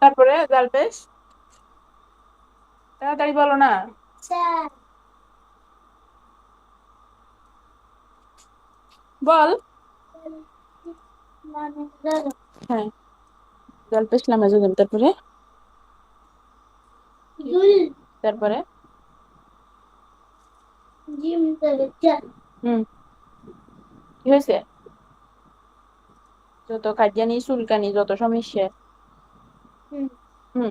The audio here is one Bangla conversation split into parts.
তারপরে জালপেশ, তাড়াতাড়ি বলো না। বল। হ্যাঁ, জালপেশ লামাজুম, তারপরে তারপরে হুম, কি হয়েছে? যত কাজিয়ানি চুলকানি যত সমস্যা। হুম,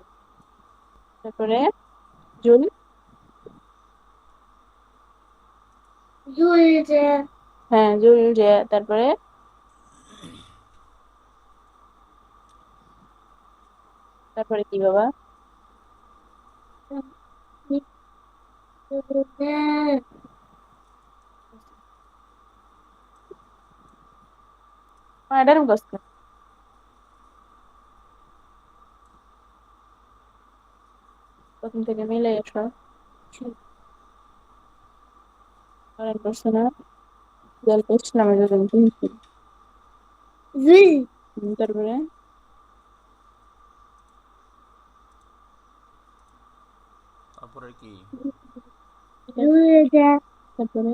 তারপরে জুল, হ্যাঁ জুল যে, তারপরে তারপরে কি বাবা? এটার মুখস্থ। প্রথম থেকে মিলে এসো। করেন করছে না, জালপেশ লামাজুম। তারপরে তারপরে কি? তারপরে তারপরে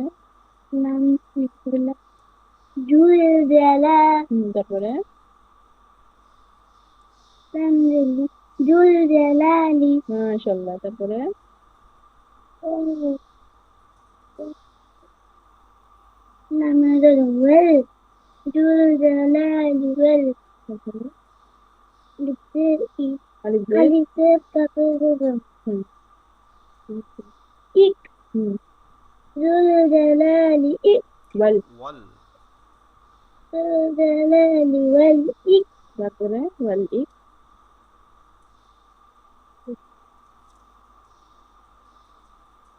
মাশাআল্লাহ, তারপরে তারপরে আলিফ বে। হুম, হুম, ওয়াল, ওয়াল। তারপরে ওয়াল ইক,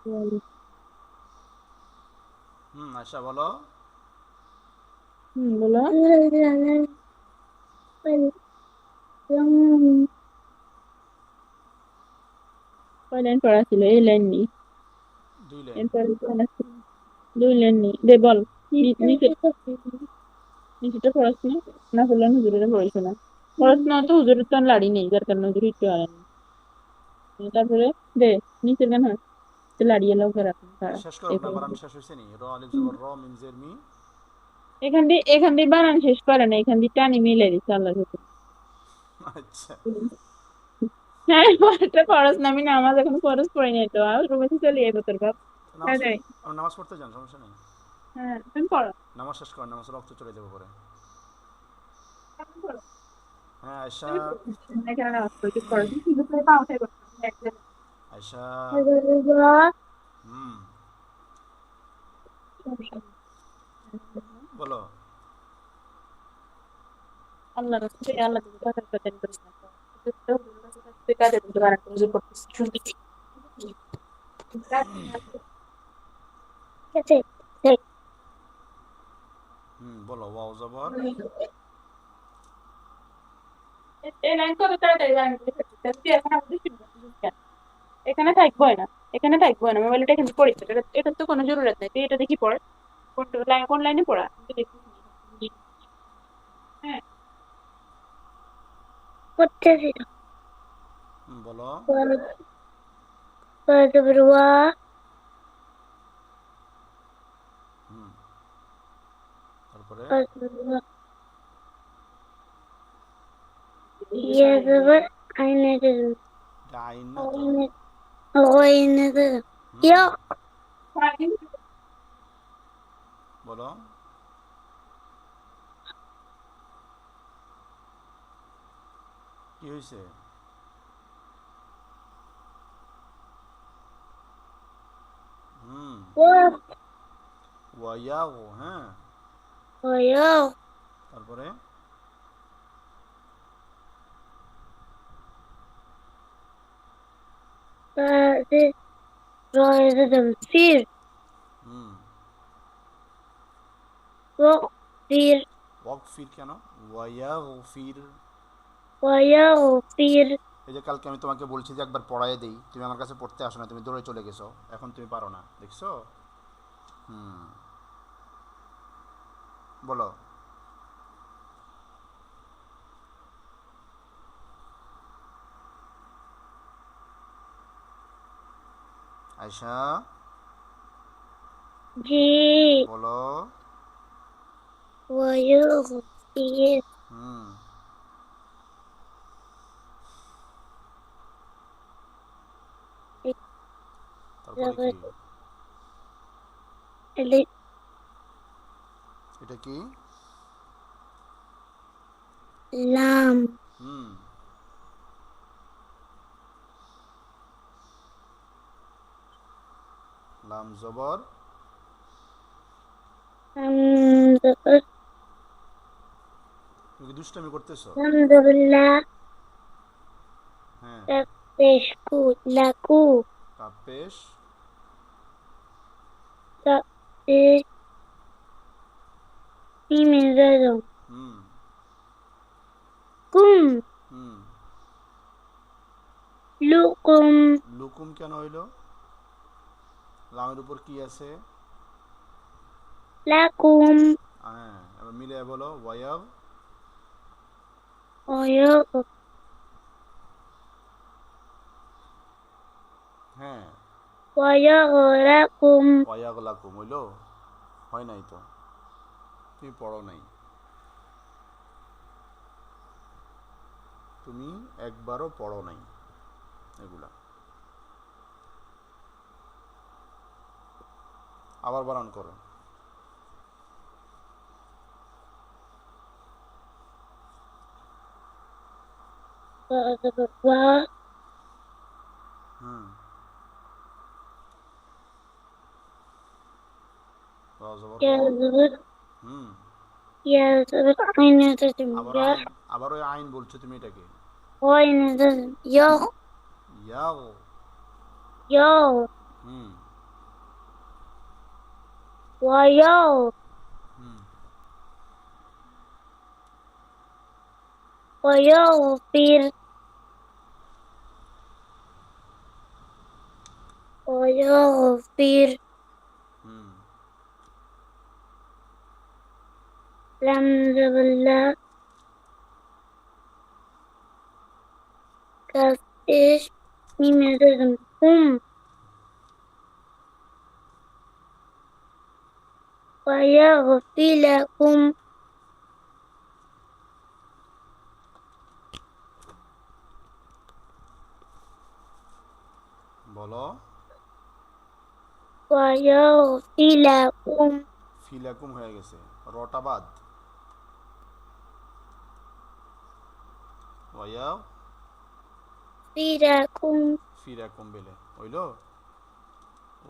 ওয়াল, আচ্ছা বলো। বলো। কয় লাইন পড়া ছিল? এই লাইন নি, 2 লাইন। এরপরে পড়া ছিল 2 লাইন নি, দে বল। নিচে নিচেটা পড়াস না, না পড়লে হুজুরের পড়াইছো না। পড়াশোনা তো হুজুরের তো আর লাড়ি নেই, যার কারণে হুজুর একটু আনেন। তারপরে দে, নিচের গান হয় লাড়িয়ে লোক রাখুন তারা। শেষ করো না, বানান শেষ হয়েছে নি? র আলিফ জবর র মিম জের মি। এখান দিয়ে বানান শেষ করে না, এখান দিয়ে টানি মিলে দিচ্ছে আল্লাহ হুকুম। আচ্ছা। হ্যাঁ, পড়াটা খরচ না, আমি নামাজ এখন খরচ পড়ে নাই তো, আর রুমে চলে যাবো তোর বাপ। নামাজ, তাড়াতাড়ি। নামাজ পড়তে যান, সমস্যা নেই। হ্যাঁ, তুমি পড়ো। নামাজ শেষ করেন, নামাজ রক্ত চলে যাবে পরে। তুমি পড়ো। হ্যাঁ আয়সা। তুমি পড়ো। এখানে নামাজ পড়ি, তুমি পড়ো। তুমি শুধু করে পাও উঠাই করো। আয়সা। হুম। বলো। আল্লাহ রাস্তায় আল্লাহ তুমি কথা কথা করিস না। তুই কাজে দিতে পারা হুজুর করতেছিস শুনতে কি? বলো ওয়াও জবর। এই লাইন কত তাড়াতাড়ি লাইন তুই এখন আমাদের এখানে থাকবো না, এখানে থাকবো না, মোবাইলটা এখানে পড়িস, এটা তো কোনো জরুরত নাই, তুই এটা দেখি পড়। কোন লাইনে পড়া আমি তো দেখতেছি না। হ্যাঁ, বলো। হুম। তারপরে এটা আইন না তো। হুম। বলো। কি হয়েছে? হুম। ওয়াইয়াও, হ্যাঁ। তারপরে হুম। ওয়াক ফির কেন? ওয়াইয়াও ফির। এই যে কালকে আমি তোমাকে বলছি যে একবার পড়ায় দেই, তুমি আমার কাছে পড়তে আসো না, তুমি দৌড়ে চলে গেছো, এখন তুমি পারো না, দেখছো? হুম। বলো। আয়শা জি। বলো। ويغفر হুম তারপরে কি? এটা কি? لام হুম লাম জবর حمد তুমি কি দুষ্টামি করতেছো? الحمد لله হ্যাঁ تفتشكو لكو কাপেশ تفتش من زرم হুম كم হুম لكم লুকুম কেন হইল? লামের উপর কি আছে? لكم হ্যাঁ এবার মিলে বলো ওয়াইয়াব। ويغفر হ্যাঁ ويغرقكم ওয়াইয়াগ লাকুম হইল? হয় নাই তো, তুমি পড়ো নাই, তুমি একবারও পড়ো নাই এগুলা। আবার বানান করো। হুম র জবর র। ويغفر হুম يغفر عين زرم আবার يا আইন, আবার ওই আইন বলছো তুমি এটাকে। عين زرم يا ইয়াও। يا হুম ويغفر হুম ويغفر ويغفر হুম الحمد لله كفتش من زرم كم ويغفر لكم বলো। ويغفر لكم ফিলাকুম হয়ে গেছে, রটা বাদ। ওয়াইয়াও فيركم ফিরাকুম বেলে হইল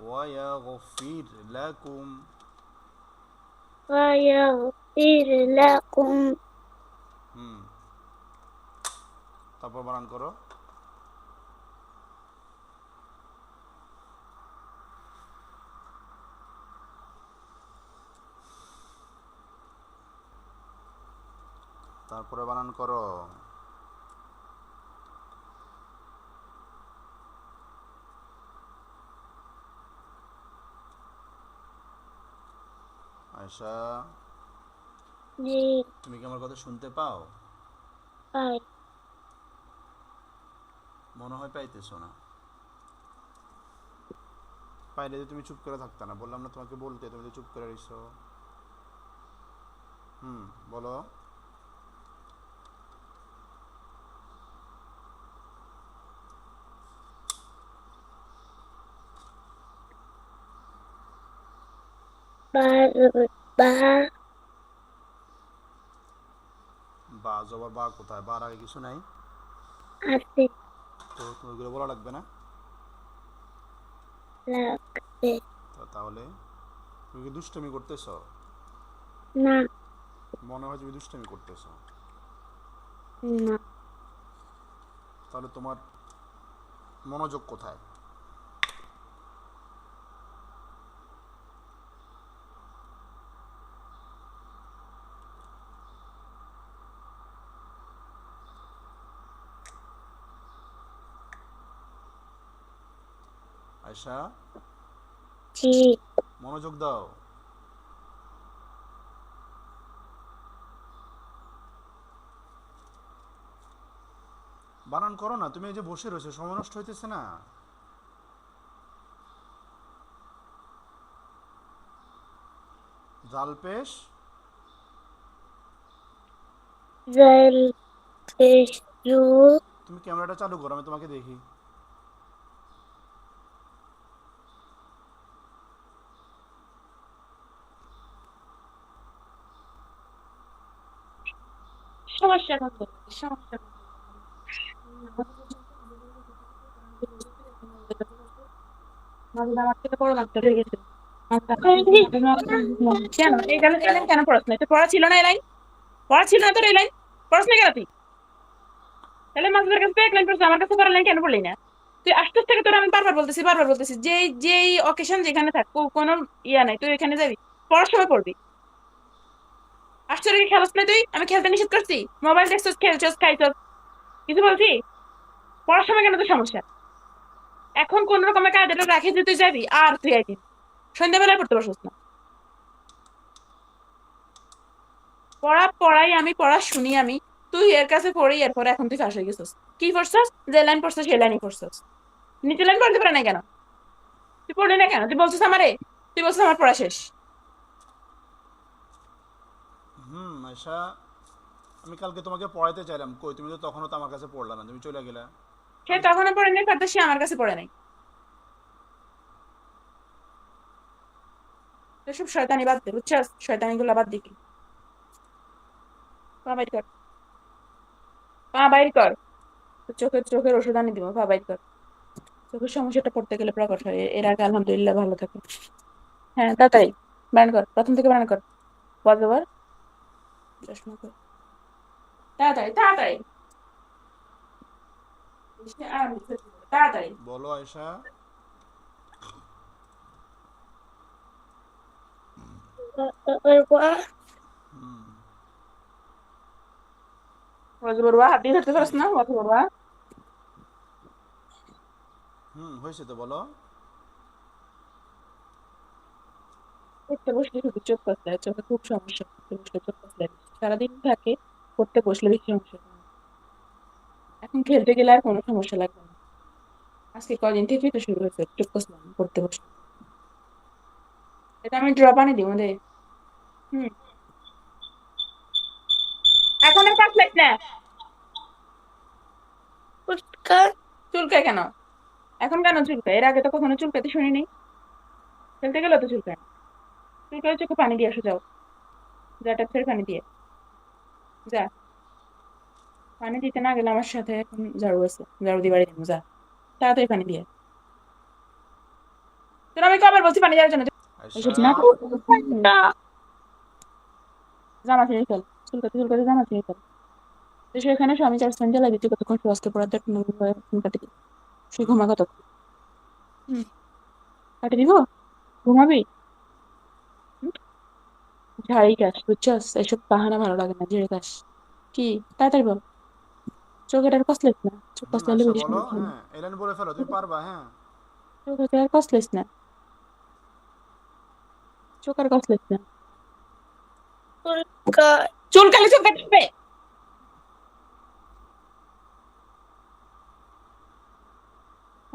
ওয়ায়াগফির লাকুম। ويغفر لكم হুম তারপর বানান করো। তারপরে বানান করো। আয়শা جي তুমি কি আমার কথা শুনতে পাও? باي মনে হয় পাইতেছো না। পাইলে যে তুমি চুপ করে থাকতা না, বললাম না তোমাকে বলতে, তুমি তো চুপ করে রইছো। হুম বলো। با با বা জবর বা কোথায়? বার আগে কিছু নাই أسف তো, তুমি ওগুলো বলা লাগবে না। لك তাহলে তুমি কি দুষ্টমি করতেছো? না মনে হয় তুমি দুষ্টমি করতেছো। না তাহলে তোমার মনোযোগ কোথায়? আয়শা জি মনোযোগ দাও। বানান করো না, তুমি এই যে বসে রয়েছে, সময় নষ্ট হইতেছে না? জালপেশ জেল টিস্যু তুমি ক্যামেরাটা চালু করো, আমি তোমাকে দেখি। সমস্যা কত সমস্যা কত? মাঝে আমার থেকে বড় লাগতে হয়ে গেছে। কেন এই লাইন কেন পড়াস না? তো পড়া ছিল না এই লাইন, পড়া ছিল না তোর এই লাইন, পড়াস না কেন তুই? তাহলে মাসুদের কাছে তো এক লাইন পড়ছিস, আমার কাছে পড়া লাইন কেন পড়লি না? তুই আস্তে আস্তে তোর আমি বারবার বলতেছি যেই যেই অকেশন যেখানে থাক কোনো ইয়া নাই, তুই এখানে যাবি পড়ার সময় পড়বি। আশ্চর্য খেলাস না তুই? আমি খেলতে নিষেধ করছি? মোবাইল দেখছস, খেলছস, খাইছস, কিছু বলছি? পড়ার সময় কেন তোর সমস্যা? এখন কোন রকমের কায়দাটা রাখে যে তুই যাবি আর তুই একদিন সন্ধ্যাবেলায় পড়তে বসস না। পড়াই আমি, পড়া শুনি আমি, তুই এর কাছে পড়ি, এরপরে এখন তুই ফাঁস হয়ে গেছিস। কি পড়ছস? যে লাইন পড়ছস সেই লাইনই পড়ছস, নিচে লাইন পড়তে পারে না কেন? তুই পড়লি না কেন? তুই বলছিস আমারে, তুই বলছিস আমার পড়া শেষ। আয়শা, আমি কালকে তোমাকে পড়াইতে চাইলাম, কই তুমি তো তখনও তো আমার কাছে পড়লা না, তুমি চলে গেলা। সে আমি তখনও পড়ে নাই, ফার্দার সে আমার কাছে পড়ে নাই। তো সব শয়তানি বাদ দে, বুঝছস? শয়তানি গুলা বাদ দিবি। পা বাইর কর, পা বাইর কর। তোর চোখের ওষুধ আনি দিব, পা বাইর কর। চোখের সমস্যাটা পড়তে গেলে প্রকট হয়, এর আগে আলহামদুলিল্লাহ ভালো থাকে। হ্যাঁ তাড়াতাড়ি বান কর, প্রথম থেকে বান কর। বল চশমা কর, তাড়াতাড়ি তাড়াতাড়ি। তাড়াতাড়ি। বলো আয়শা। বড়ুয়া হাত দিয়ে ধরতে পারছ না? বড়ুয়া হয়েছে তো, বলো। পড়তে বসলে শুধু চোখ কসলায়, চোখে খুব সমস্যা, পড়তে বসলে চোখ কসলায় বেশি। সারাদিন থাকে, পড়তে বসলে বেশি সমস্যা হয়। এখন খেলতে গেলে আর কোনো সমস্যা লাগবে না। আজকে কদিন থেকেই তো শুরু হয়েছে চোখ কসলাম পড়তে বসলে। এটা আমি ড্রপ আনি দিব দে। হুম, এখন আর কসলাইস না। ফুটকার চুলকায় কেন? এখন কেন চুলকায়? এর আগে তো কখনো চুলকাতে শুনিনি। খেলতে গেলে তো চুলকায় না। চুলকায় চোখে পানি দিয়ে আসো, যাও, যা ট্যাপ ছেড়ে পানি দিয়ে যা। পানি দিতে না গেলে আমার সাথে এখন ঝাড়ু আছে, ঝাড়ু দিয়ে বাড়ি দিব, যা তাড়াতাড়ি পানি দিয়ে। তোর আমি কবার বলছি পানি দেওয়ার জন্য? আয়শা, ওইসব না করে ঠান্ডা জামা ছিঁড়ে ফেল, চুলকাতে চুলকাতে জামা ছিঁড়ে ফেল। তো সেখানে স্বামী চার স্থান জ্বালাই দিচ্ছে, কতক্ষণ সুস্কে পড়া দেখ ফোন কাটি দিই। সে হুম ঘুমা কত? হুম, কাটি দিব, ঘুমাবি। হুম, ঝাড়ি কাশ, বুঝছস? এইসব বাহানা ভালো লাগে না, ঝেড়ে কাশ। কি? তাড়াতাড়ি বল। চোখের আর কসলিস না, চোখ কসলাইলে আয়শা বেশি বলো, সমস্যা হবে। হ্যাঁ এলেন বলে ফেলো, তুমি পারবা, হ্যাঁ। চোখে আর কসলিস না, চোখ আর কসলিস না। ফুটকার চুলকালে চোখ কাটতে হবে।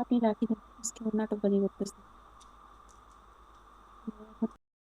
আপনি রাখি দেন, আজকে ওর নাটক বাজি করতেছে।